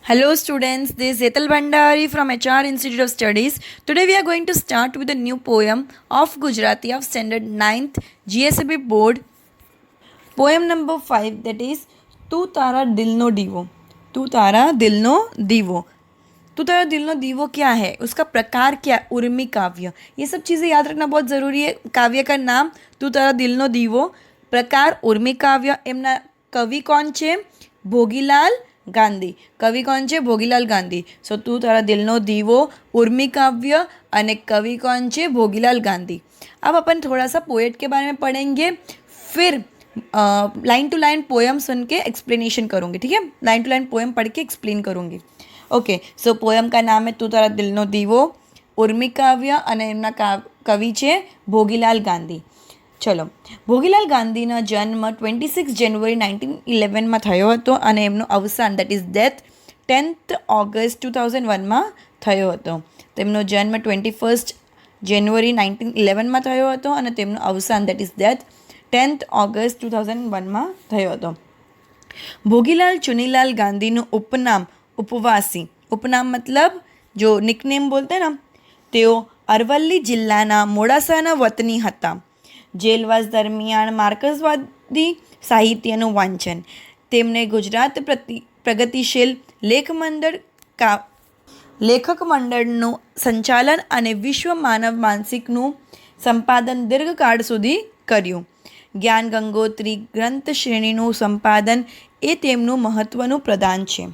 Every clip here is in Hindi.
Hello students, this is Zetal Bhandari from HR Institute of Studies. Today we are going to start with a new poem of Gujarati of Standard 9th GSAB Board. Poem number 5, that is तू तारा दिलनो दीवो. तू तारा दिलनो दीवो. तू तारा दिलनो दीवो क्या है, उसका प्रकार क्या, उर्मी काव्य. ये सब चीज़ें याद रखना बहुत ज़रूरी है. काव्य का नाम तू तारा दिलनो दीवो, प्रकार उर्मी काव्य. એમના કવિ કોણ છે? ભોગીલાલ ગાંધી. કવિ કોણ છે? ભોગીલાલ ગાંધી. સો તું તારા દિલનો દીવો उर्मी काव्य અને कवि कौन છે? भोगीलाल गांधी. अब अपन थोड़ा सा पोएट के बारे में पढ़ेंगे, फिर लाइन टू लाइन पोएम सुन के एक्सप्लेनेशन करूँगी. ठीक है, लाइन टू लाइन पोएम पढ़ के एक्सप्लेन करूँगी. ओके, सो पोएम का नाम है तू तारा दिलनो दीवो, उर्मी काव्य અને એમના કવિ છે ભોગીલાલ ગાંધી. ચલો, ભોગીલાલ ગાંધીનો જન્મ 26 જાન્યુઆરી 1911માં થયો હતો અને એમનું અવસાન that is death 10th August 2001માં થયો હતો. તેમનો જન્મ 21 જાન્યુઆરી 1911માં થયો હતો અને તેમનું અવસાન that is death 10th August 2001માં થયો હતો. ભોગીલાલ ચુનીલાલ ગાંધીનું ઉપનામ ઉપવાસી. ઉપનામ મતલબ જો નિકનેમ બોલતે ને, તેઓ અરવલ્લી જિલ્લાના મોડાસાના વતની હતા. જેલવાસ દરમિયાન માર્ક્સવાદી સાહિત્યનું વાંચન. તેમણે ગુજરાત પ્રગતિશીલ લેખક મંડળનું સંચાલન અને વિશ્વ માનવ માનસિકનું સંપાદન દીર્ઘકાળ સુધી કર્યું. જ્ઞાન ગંગોત્રી ગ્રંથ શ્રેણીનું સંપાદન એ તેમનું મહત્ત્વનું પ્રદાન છે.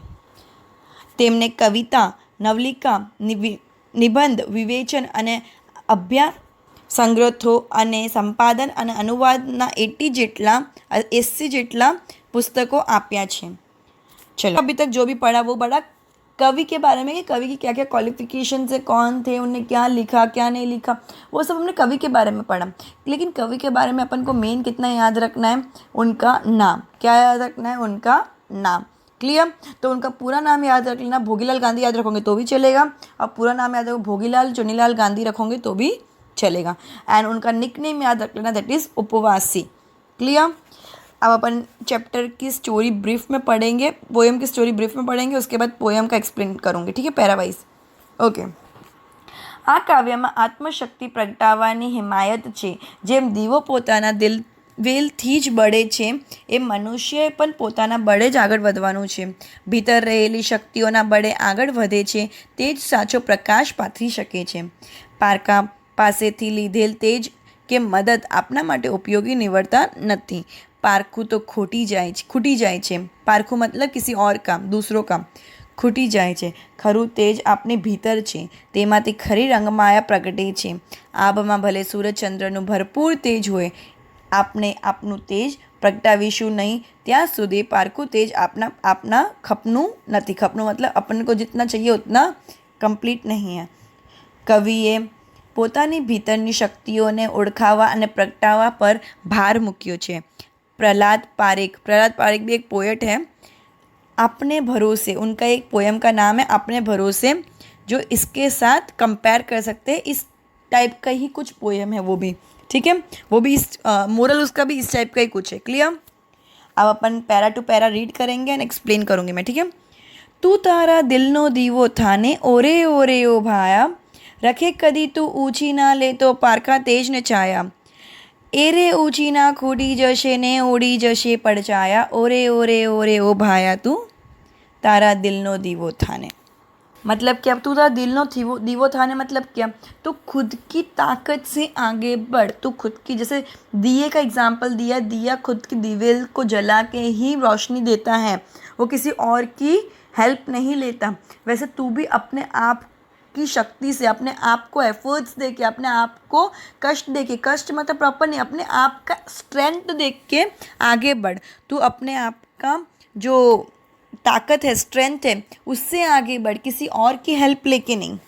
તેમને કવિતા, નવલિકા, નિબંધ, વિવેચન અને અભ્યાસ સંગ્રહો અને સંપાદન અને अनुवादના 80 જેટલા पुस्तकों आप्या છે. चलो, अभी तक जो भी पढ़ा वो पढ़ा कवि के बारे में कि कवि की क्या क्या क्वालिफिकेशन है, कौन थे, उन्होंने क्या लिखा क्या नहीं लिखा, वो सब हमने कवि के बारे में पढ़ा. लेकिन कवि के बारे में अपन को मेन कितना याद रखना है? उनका नाम. क्या याद रखना है? उनका नाम. क्लियर? तो उनका पूरा नाम याद रख लेना. भोगीलाल गांधी याद रखोगे तो भी चलेगा, और पूरा नाम याद रखो भोगीलाल चुनीलाल गांधी रखोगे तो भी चलेगा. एंड उनका निकनेम याद रख लेना, दैट इज़ उपवासी. क्लियर? अब अपन चैप्टर की स्टोरी ब्रीफ में पढ़ेंगे, पोएम की स्टोरी ब्रीफ में पढ़ेंगे, उसके बाद पोएम का एक्सप्लेन करूँगी. ठीक है, पैरावाइज. ओके. આ કાવ્યમાં આત્મશક્તિ પ્રગટાવવાની હિમાયત છે. જેમ દીવો પોતાના વેલથી જ બળે છે, એમ મનુષ્યએ પણ પોતાના બળે જ આગળ વધવાનું છે. ભીતર રહેલી શક્તિઓના બળે આગળ વધે છે તે જ સાચો પ્રકાશ પાથરી શકે છે. પારકા પાસેથી લીધેલ તેજ કે મદદ આપના માટે ઉપયોગી નીવડતા નથી. પારખું તો ખૂટી જાય છે. પારખું મતલબ કિસી ઓર કામ, દૂસરો કામ. ખૂટી જાય છે. ખરું તેજ આપને ભીતર છે, તેમાંથી ખરી રંગમાયા પ્રગટે છે. આબમાં ભલે સૂર્યચંદ્રનું ભરપૂર તેજ હોય, આપણે આપનું તેજ પ્રગટાવીશું નહીં ત્યાં સુધી પારખું તેજ આપના ખપનું નથી. ખપનું मतलब अपन को जितना चाहिए उतना कंप्लीट नहीं है. કવિએ પોતાની ભીતરની શક્તિઓને ઓળખાવા અને પ્રગટાવવા પર ભાર મૂક્યો છે. प्रहलाद पारेख भी एक पोएट है. अपने भरोसे, उनका एक पोएम का नाम है अपने भरोसे, जो इसके साथ कंपेयर कर सकते हैं. इस टाइप का ही कुछ पोएम है वो भी. ठीक है, वो भी इस मोरल उसका भी इस टाइप का ही कुछ है. क्लियर? अब अपन पैरा टू पैरा रीड करेंगे एंड एक्सप्लेन करूँगी मैं. ठीक है. तू तारा दिलनो दीवो थाने ओरे ओरे ओ भाया, रखे कदी तू ऊँची ना ले तो पारखा तेज ने छाया. एरे ऊँची ना खूटी जशे ने उड़ी जशे પડછાયા. ओरे ओरे ओरे ओ भाया तू तारा दिलनो दीवो थाने. मतलब क्या? तू तारा दिलनो दीवो थाने मतलब क्या? तो खुद की ताकत से आगे बढ़. तो खुद की, जैसे दिए का एग्जाम्पल दिया, दिया खुद की दिवेल को जला के ही रोशनी देता है, वो किसी और की हेल्प नहीं लेता. वैसे तू भी अपने आप की शक्ति से, अपने आप को एफर्ट्स दे के, अपने आप को कष्ट दे के, कष्ट मतलब प्रॉपर नहीं, अपने आप का स्ट्रेंथ देख के आगे बढ़. तू अपने आप का जो ताकत है, स्ट्रेंथ है, उससे आगे बढ़, किसी और की हेल्प लेके नहीं.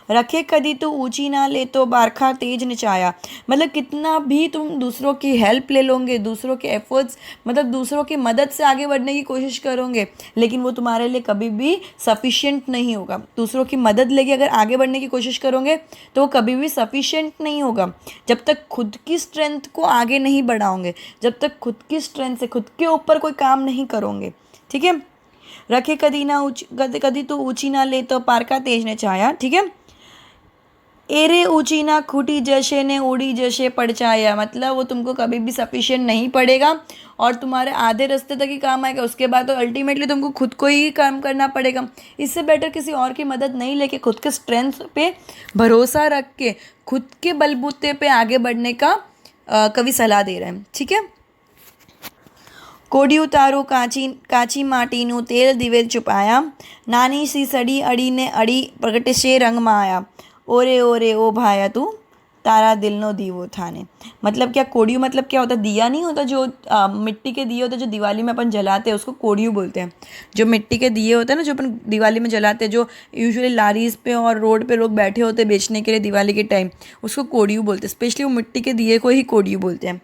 रखे कदी तो ऊंची ना ले तो बारखा तेज निचाया. मतलब कितना भी तुम दूसरों की हेल्प ले लोगे, दूसरों के एफर्ट्स मतलब दूसरों की मदद से आगे बढ़ने की कोशिश करोगे, लेकिन वो तुम्हारे लिए कभी भी सफिशिएंट नहीं होगा. दूसरों की मदद लेके अगर आगे बढ़ने की कोशिश करोगे तो वो कभी भी सफिशिएंट नहीं होगा. जब तक खुद की स्ट्रेंथ को आगे नहीं बढ़ाओगे, जब तक खुद की स्ट्रेंथ से खुद के ऊपर कोई काम नहीं करोगे. ठीक है. रखे कदी ना ऊंची कदी तो ऊंची ना ले तो पारका तेज ने छाया। ठीक है। एरे ऊंची ना खूटी जैसे ने उड़ी जैसे पड़चाया, मतलब वो तुमको कभी भी सफिशिएंट नहीं पड़ेगा और तुम्हारे आधे रास्ते तक ही काम आएगा, उसके बाद तो अल्टीमेटली तुमको खुद को ही काम करना पड़ेगा। इससे बेटर किसी और की मदद नहीं लेके खुद के स्ट्रेंथ पे भरोसा रख के खुद के बलबूते पे आगे बढ़ने का कवि सलाह दे रहे हैं। ठीक है। कोडिયું તારું કાચી માટીનું તેલ દિવેલ છુપાયા, નાની સી સડી અડીને અડી પ્રગટશે રંગમાં આયા, ઓરે ઓરે ओ भाया तू तारा दिल नो दीवो थाने। मतलब क्या कोडियू मतलब क्या होता है? दिया नहीं होता जो मिट्टी के दिए होते हैं जो दिवाली में अपन जलाते हैं, उसको कोडियू बोलते हैं। जो मिट्टी के दिए होते हैं ना जो अपन दिवाली में जलाते हैं, जो यूजुअली लारीज पे और रोड पे लोग बैठे होते हैं बेचने के लिए दिवाली के टाइम, उसको कोडियू बोलते हैं। स्पेशली वो मिट्टी के दिए को ही कोडियू बोलते हैं।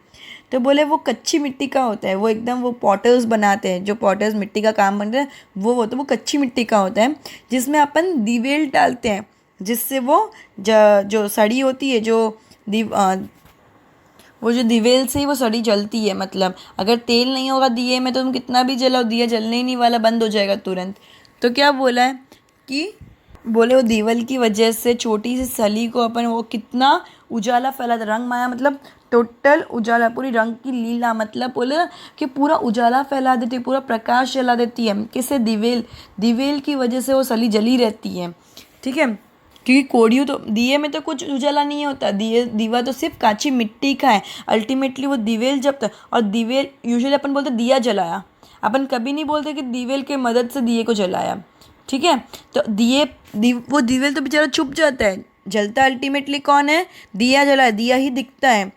तो बोले वो कच्ची मिट्टी का होता है, वो एकदम वो पॉटर्स बनाते हैं, जो पॉटर्स मिट्टी का काम बनते हैं वो कच्ची मिट्टी का होता है, जिसमें अपन दिवेल डालते हैं, जिससे वो जो सड़ी होती है वो जो दिवेल से ही वो सड़ी जलती है। मतलब अगर तेल नहीं होगा दिए में तो तुम कितना भी जलाओ दिया जलने ही नहीं वाला, बंद हो जाएगा तुरंत। तो क्या बोला है कि बोले वो दीवल की वजह से छोटी सी सली को अपन वो कितना उजाला फैलाता, रंग माया मतलब टोटल उजाला, पूरी रंग की लीला, मतलब बोले ना कि पूरा उजाला फैला देती है, पूरा प्रकाश जला देती है। किससे? दिवेल की वजह से वो सली जली रहती है। ठीक है। क्योंकि कोडियू तो दिए में तो कुछ उजाला नहीं होता, दीवा तो सिर्फ काची मिट्टी का है। अल्टीमेटली वो दिवेल जब तक, और दिवेल यूजुअली अपन बोलते दिया जलाया, अपन कभी नहीं बोलते कि दिवेल के मदद से दिए को जलाया। ठीक है। तो वो दिवेल तो बेचारा छुप जाता है, जलता अल्टीमेटली कौन है? दिया जला, दिया ही दिखता है।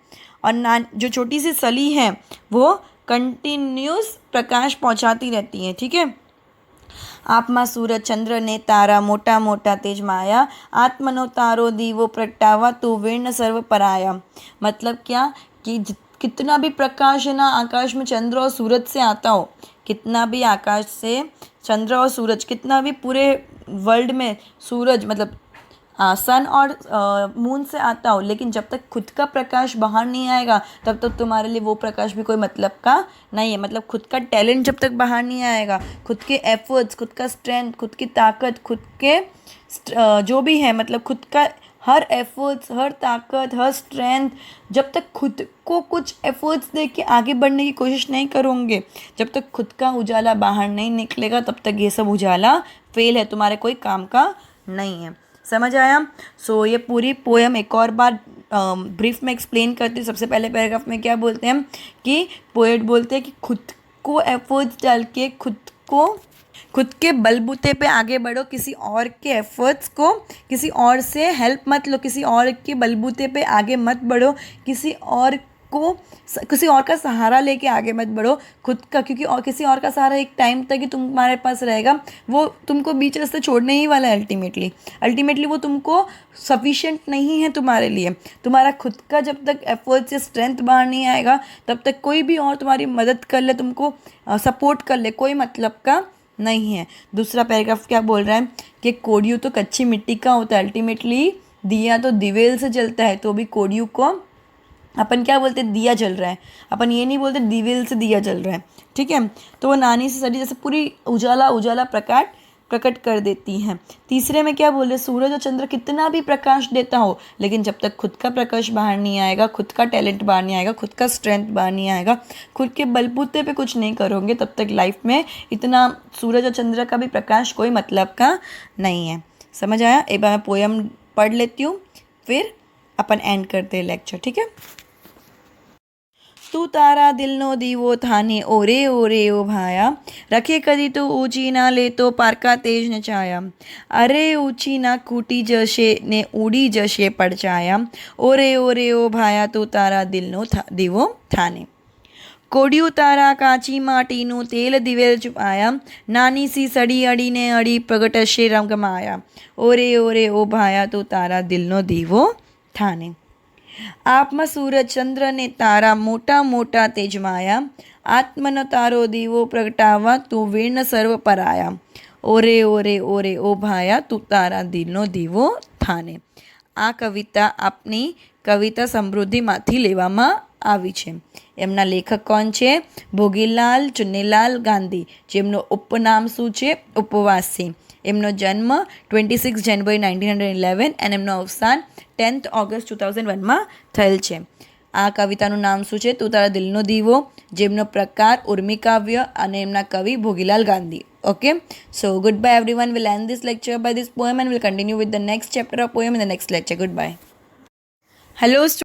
और जो छोटी सी सली है वो कंटिन्यूस प्रकाश पहुंचाती रहती है। ठीक है। आपमा सूरज चंद्र ने तारा मोटा मोटा तेज माया, आत्मनो तारो दीवो प्रगटावा तू विर्ण सर्व पराया। मतलब क्या कि कितना भी प्रकाश है ना आकाश में चंद्र और सूरज से आता हो, कितना भी आकाश से चंद्र और सूरज, कितना भी पूरे वर्ल्ड में सूरज मतलब सन और मून से आता हो, लेकिन जब तक खुद का प्रकाश बाहर नहीं आएगा तब तक तुम्हारे लिए वो प्रकाश भी कोई मतलब का नहीं है। मतलब खुद का टैलेंट जब तक बाहर नहीं आएगा, खुद के एफर्ट्स, खुद का स्ट्रेंथ, खुद की ताकत, खुद के जो भी है, मतलब खुद का हर एफर्ट्स, हर ताकत, हर स्ट्रेंथ, जब तक खुद को कुछ एफर्ट्स दे के आगे बढ़ने की कोशिश नहीं करोगे, जब तक खुद का उजाला बाहर नहीं निकलेगा, तब तक ये सब उजाला फेल है, तुम्हारे कोई काम का नहीं है। समझ आया? सो ये पूरी पोएम एक और बार ब्रीफ में एक्सप्लेन करती हूँ। सबसे पहले पैराग्राफ में क्या बोलते हैं कि पोएट बोलते हैं कि खुद को एफर्ट्स डाल के खुद के बलबूते पे आगे बढ़ो, किसी और के एफर्ट्स को, किसी और से हेल्प मत लो, किसी और के बलबूते पे आगे मत बढ़ो, किसी और का सहारा लेके आगे मत बढ़ो, खुद का, क्योंकि और किसी और का सहारा एक टाइम तक ही तुम्हारे पास रहेगा, वो तुमको बीच रास्ते छोड़ने ही वाला है। अल्टीमेटली वो तुमको सफिशिएंट नहीं है तुम्हारे लिए। तुम्हारा खुद का जब तक एफर्ट्स या स्ट्रेंथ बाहर नहीं आएगा तब तक कोई भी और तुम्हारी मदद कर ले, तुमको सपोर्ट कर ले, कोई मतलब का नहीं है। दूसरा पैराग्राफ क्या बोल रहा है कि कोडियू तो कच्ची मिट्टी का होता है, अल्टीमेटली दिया तो दिवेल से जलता है, तो भी कोडियू को अपन क्या बोलते हैं? दिया जल रहा है। अपन ये नहीं बोलते दिवेल से दिया जल रहा है। ठीक है। तो वो नानी से सड़ी जैसे पूरी उजाला प्रकट कर देती हैं। तीसरे में क्या बोल रहे? सूरज और चंद्र कितना भी प्रकाश देता हो, लेकिन जब तक खुद का प्रकाश बाहर नहीं आएगा, खुद का टैलेंट बाहर नहीं आएगा, खुद का स्ट्रेंथ बाहर नहीं आएगा, खुद के बलबूते पे कुछ नहीं करोगे, तब तक लाइफ में इतना सूरज और चंद्र का भी प्रकाश कोई मतलब का नहीं है। समझ आया? एक बार मैं पोएम पढ़ लेती हूँ, फिर अपन एंड करते हैं लेक्चर। ठीक है। तू तारा दिल नो दीवो थाने, ओरे ओरे ओ भाया, रखे कदी तो ऊंची ना ले तो पारका तेज न छाया, अरे ऊंची ना कूटी जशे ने उड़ी जशे पड़चाया, ओरे ओरे ओ भाया तू तारा दिल नो दीवो थाने। कोडिયું તારા કાચી માટીનું તેલ દિવેલ છુપાયા, નાની सी સડી અડીને અડી પ્રગટશે રંગમાયા, ઓરે ઓરે ओ ભાયા તું તારા દિલનો દીવો થાને। आपमा सूरज चंद्र ने तारा मोटा मोटा तेजमाया, आत्मनो तारो दीवो प्रगटावा तू वीर्ण सर्व पराया, ओरे ओरे ओरे ओ भाया तू तारा दिलनो दीवो थाने। आ कविता अपनी कविता समृद्धिमांथी लेवामां આવી છે. એમના લેખક કોણ છે? ભોગીલાલ ચુન્નીલાલ ગાંધી, જેમનું ઉપનામ શું છે? ઉપવાસ છે. એમનો જન્મ 26 જાન્યુઆરી 1911 અને એમનું અવસાન 10th ઓગસ્ટ 2001 થયેલ છે. આ કવિતાનું નામ શું છે? તું તારા દિલનો દીવો, જેમનો પ્રકાર ઉર્મી કાવ્ય અને એમના કવિ Bhogilal Gandhi. Okay, so goodbye everyone. We'll end this lecture by this poem and we'll continue with the next chapter of poem in the next lecture. Goodbye. Hello students.